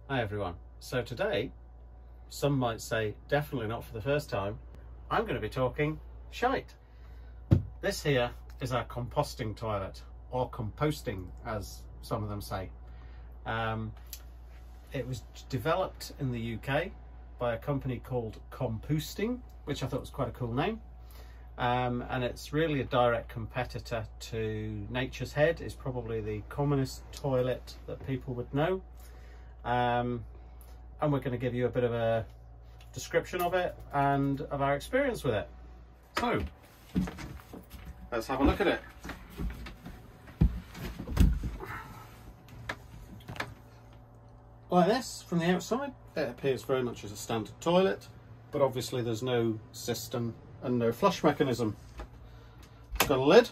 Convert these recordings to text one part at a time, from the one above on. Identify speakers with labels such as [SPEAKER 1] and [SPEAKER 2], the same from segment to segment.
[SPEAKER 1] Hi everyone. So today, some might say definitely not for the first time, I'm going to be talking shite. This here is our composting toilet, or composting as some of them say. It was developed in the UK by a company called Composting, which I thought was quite a cool name. And it's really a direct competitor to Nature's Head. It's probably the commonest toilet that people would know. And we're going to give you a bit of a description of it and of our experience with it. So let's have a look at it. Like this, from the outside, it appears very much as a standard toilet, but obviously there's no cistern and no flush mechanism. It's got a lid,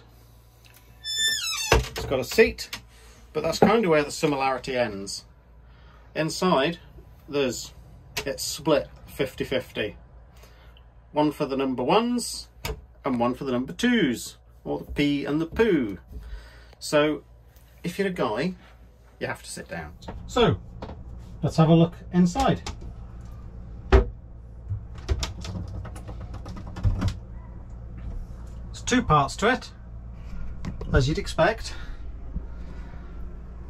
[SPEAKER 1] it's got a seat, but that's kind of where the similarity ends. Inside, it's split 50-50. One for the number ones and one for the number twos, or the pee and the poo. So if you're a guy, you have to sit down. So let's have a look inside. There's two parts to it, as you'd expect.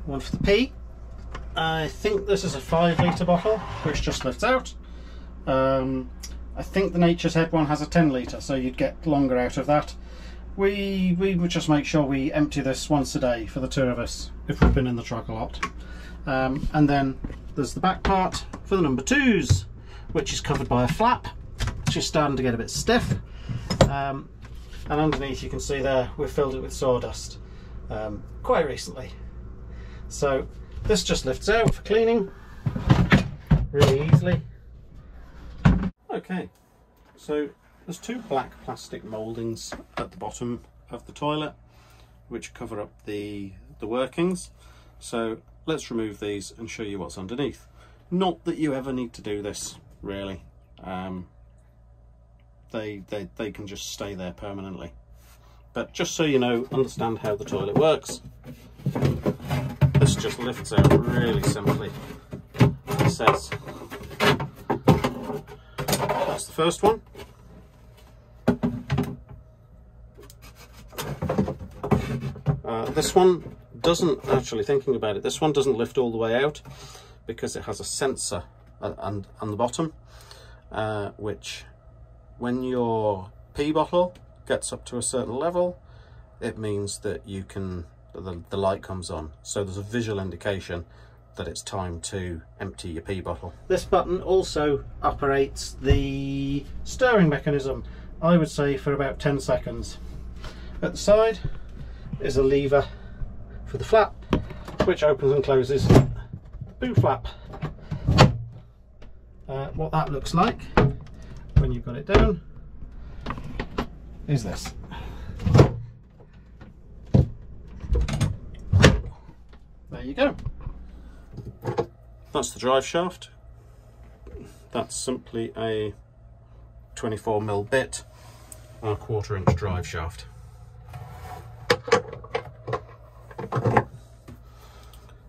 [SPEAKER 1] One for the pee. I think this is a 5 litre bottle, which just lifts out. I think the Nature's Head one has a 10 litre, so you'd get longer out of that. We would just make sure we empty this once a day for the two of us, if we've been in the truck a lot. And then there's the back part for the number twos, which is covered by a flap, which is starting to get a bit stiff. And underneath you can see there, we've filled it with sawdust quite recently. So this just lifts out for cleaning really easily. Okay, so there's two black plastic mouldings at the bottom of the toilet which cover up the workings. So let's remove these and show you what's underneath. Not that you ever need to do this, really. They can just stay there permanently. But just so you know, understand how the toilet works, this just lifts out really simply. It says that's the first one. This one doesn't, actually thinking about it, this one doesn't lift all the way out because it has a sensor on the bottom, which when your pee bottle gets up to a certain level, it means that you can, the light comes on. So there's a visual indication that it's time to empty your pee bottle. This button also operates the stirring mechanism, I would say for about 10 seconds. At the side is a lever for the flap, which opens and closes the poo flap. What that looks like when you've got it down is this. There you go. That's the drive shaft. That's simply a 24mm bit on a 1/4 inch drive shaft.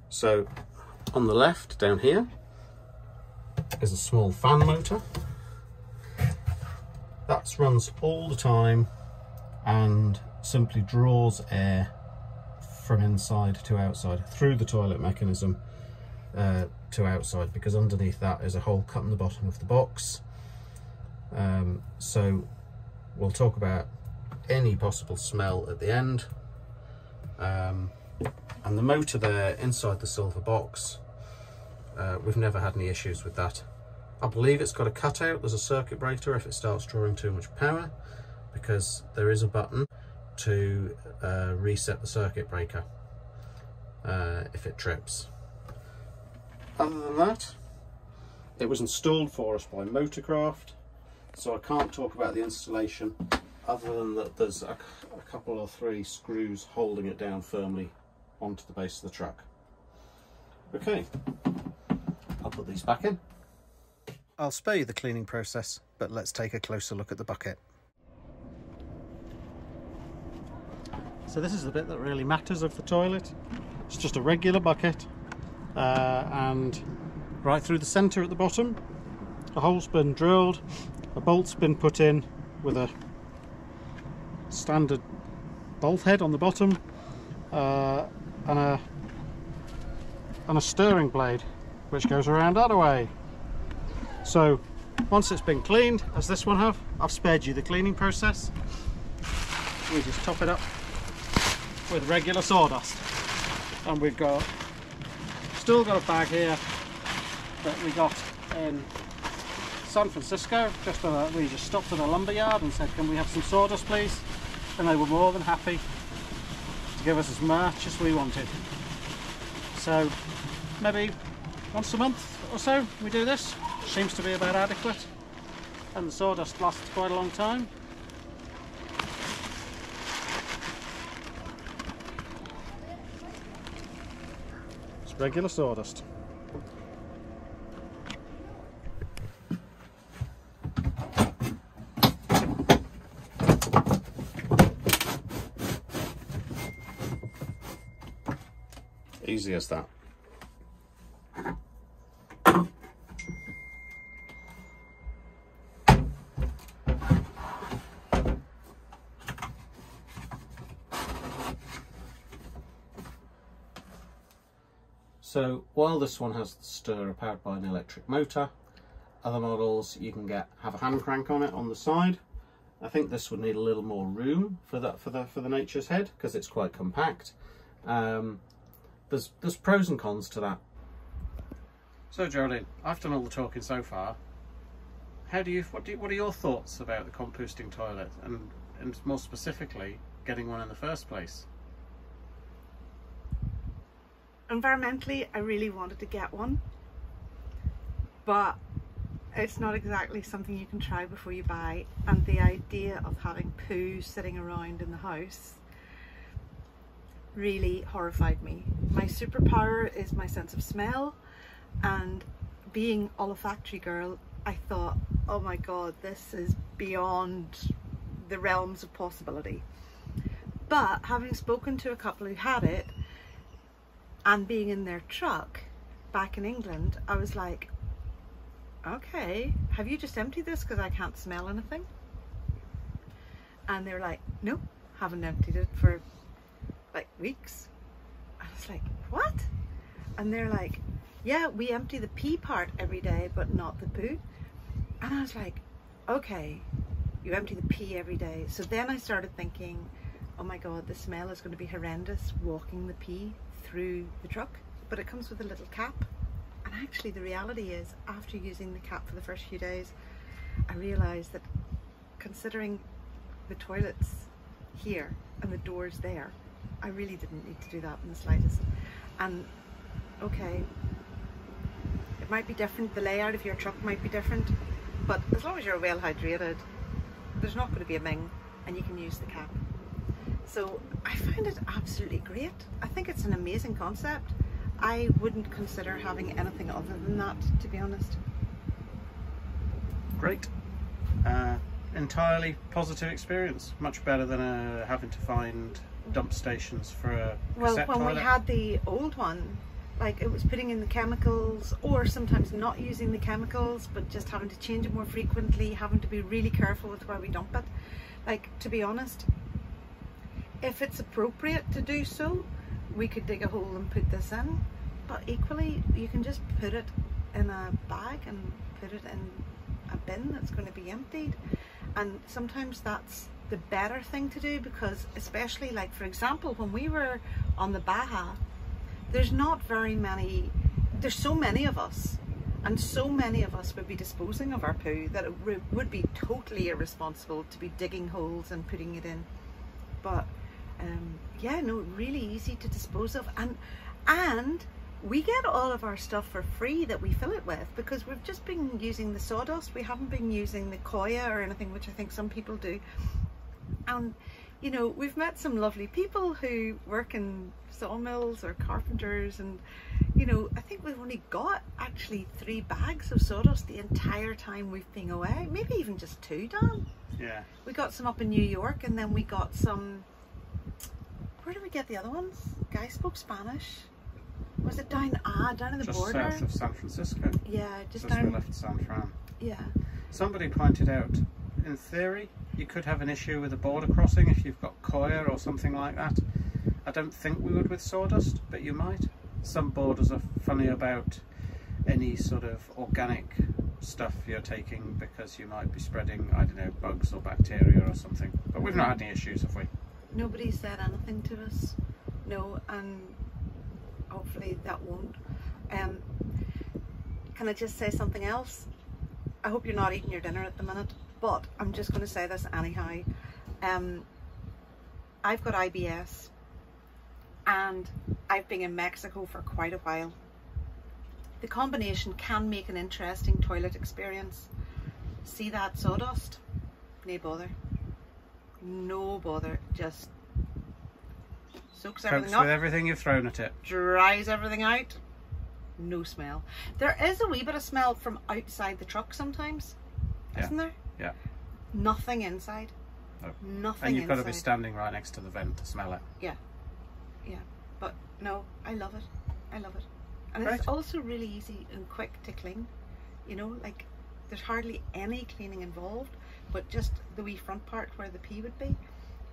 [SPEAKER 1] So on the left down here is a small fan motor. That runs all the time and simply draws air from inside to outside through the toilet mechanism to outside, because underneath that is a hole cut in the bottom of the box. So we'll talk about any possible smell at the end. And the motor there inside the silver box, we've never had any issues with that. I believe it's got a cutout. There's a circuit breaker if it starts drawing too much power, because there is a button to reset the circuit breaker if it trips. Other than that, it was installed for us by Motorcraft, so I can't talk about the installation other than that there's a couple or 3 screws holding it down firmly onto the base of the truck. Okay, I'll put these back in. I'll spare you the cleaning process, but let's take a closer look at the bucket. So this is the bit that really matters of the toilet. It's just a regular bucket, and right through the centre at the bottom. A hole's been drilled, a bolt's been put in with a standard bolt head on the bottom, and a steering blade which goes around that way. So once it's been cleaned, as this one have, I've spared you the cleaning process. We just top it up with regular sawdust, and we've still got a bag here that we got in San Francisco. We just stopped at a lumber yard and said, can we have some sawdust please, and they were more than happy to give us as much as we wanted. So maybe once a month or so we do this. Seems to be about adequate, and the sawdust lasts quite a long time. It's regular sawdust. Easy as that. So while this one has the stirrer powered by an electric motor, other models you can have a hand crank on it on the side. I think this would need a little more room for the Nature's Head because it's quite compact. There's pros and cons to that. So Geraldine, I've done all the talking so far. What are your thoughts about the composting toilet, and more specifically getting one in the first place?
[SPEAKER 2] Environmentally, I really wanted to get one, but it's not exactly something you can try before you buy, and the idea of having poo sitting around in the house really horrified me. My superpower is my sense of smell, and being olfactory girl, I thought, oh my god, this is beyond the realms of possibility. But having spoken to a couple who had it, and being in their truck back in England, I was like, okay, have you just emptied this because I can't smell anything? And they were like, no, haven't emptied it for like weeks. I was like, what? And they're like, yeah, we empty the pee part every day, but not the poo. And I was like, okay, you empty the pee every day. So then I started thinking, oh my god, the smell is going to be horrendous walking the pee through the truck, but it comes with a little cap. And actually the reality is, after using the cap for the first few days, I realized that considering the toilets here and the doors there, I really didn't need to do that in the slightest. And okay, it might be different, the layout of your truck might be different, but as long as you're well hydrated, there's not going to be a ming and you can use the cap. So I find it absolutely great. I think it's an amazing concept. I wouldn't consider having anything other than that, to be honest.
[SPEAKER 1] Great. Entirely positive experience. Much better than having to find dump stations for a cassette
[SPEAKER 2] when
[SPEAKER 1] toilet.
[SPEAKER 2] we had the old one, like it was putting in the chemicals, or sometimes not using the chemicals but just having to change it more frequently, having to be really careful with where we dump it. Like, to be honest, if it's appropriate to do so, we could dig a hole and put this in, but equally you can just put it in a bag and put it in a bin that's going to be emptied. And sometimes that's the better thing to do, because especially, like, for example, when we were on the Baja, there's not very many, there's so many of us, and so many of us would be disposing of our poo that it would be totally irresponsible to be digging holes and putting it in. But yeah, no, really easy to dispose of, and we get all of our stuff for free that we fill it with, because we've just been using the sawdust. We haven't been using the koya or anything, which I think some people do. And you know, we've met some lovely people who work in sawmills or carpenters, and you know, I think we've only got actually 3 bags of sawdust the entire time we've been away, maybe even just 2, Dan.
[SPEAKER 1] Yeah.
[SPEAKER 2] We got some up in New York, and then we got some, where did we get the other ones? Guy spoke Spanish. Was it down in the
[SPEAKER 1] just
[SPEAKER 2] border?
[SPEAKER 1] south of San Francisco.
[SPEAKER 2] Yeah, just
[SPEAKER 1] Since we
[SPEAKER 2] down.
[SPEAKER 1] left San Fran.
[SPEAKER 2] Yeah.
[SPEAKER 1] Somebody pointed out, in theory, you could have an issue with a border crossing if you've got coir or something like that. I don't think we would with sawdust, but you might. Some borders are funny about any sort of organic stuff you're taking because you might be spreading, I don't know, bugs or bacteria or something. But we've not had any issues, have we?
[SPEAKER 2] Nobody said anything to us. No, and hopefully that won't. Can I just say something else? I hope you're not eating your dinner at the minute, but I'm just going to say this anyhow. I've got IBS and I've been in Mexico for quite a while. The combination can make an interesting toilet experience. See that sawdust? No bother. No bother. Just soaks everything
[SPEAKER 1] Copes
[SPEAKER 2] up.
[SPEAKER 1] with everything you've thrown at it.
[SPEAKER 2] Dries everything out. No smell. There is a wee bit of smell from outside the truck sometimes, isn't there?
[SPEAKER 1] Yeah.
[SPEAKER 2] Nothing inside.
[SPEAKER 1] No.
[SPEAKER 2] Nothing
[SPEAKER 1] And you've got to
[SPEAKER 2] inside.
[SPEAKER 1] be standing right next to the vent to smell it.
[SPEAKER 2] Yeah. Yeah. But no, I love it. I love it. And
[SPEAKER 1] Great.
[SPEAKER 2] it's also really easy and quick to clean. You know, like there's hardly any cleaning involved, but just the wee front part where the pee would be,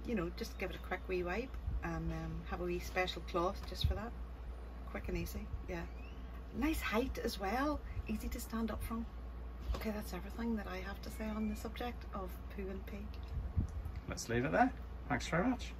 [SPEAKER 2] you know, just give it a quick wee wipe and have a wee special cloth just for that. Quick and easy. Yeah. Nice height as well. Easy to stand up from. Okay, that's everything that I have to say on the subject of poo and pee.
[SPEAKER 1] Let's leave it there. Thanks very much.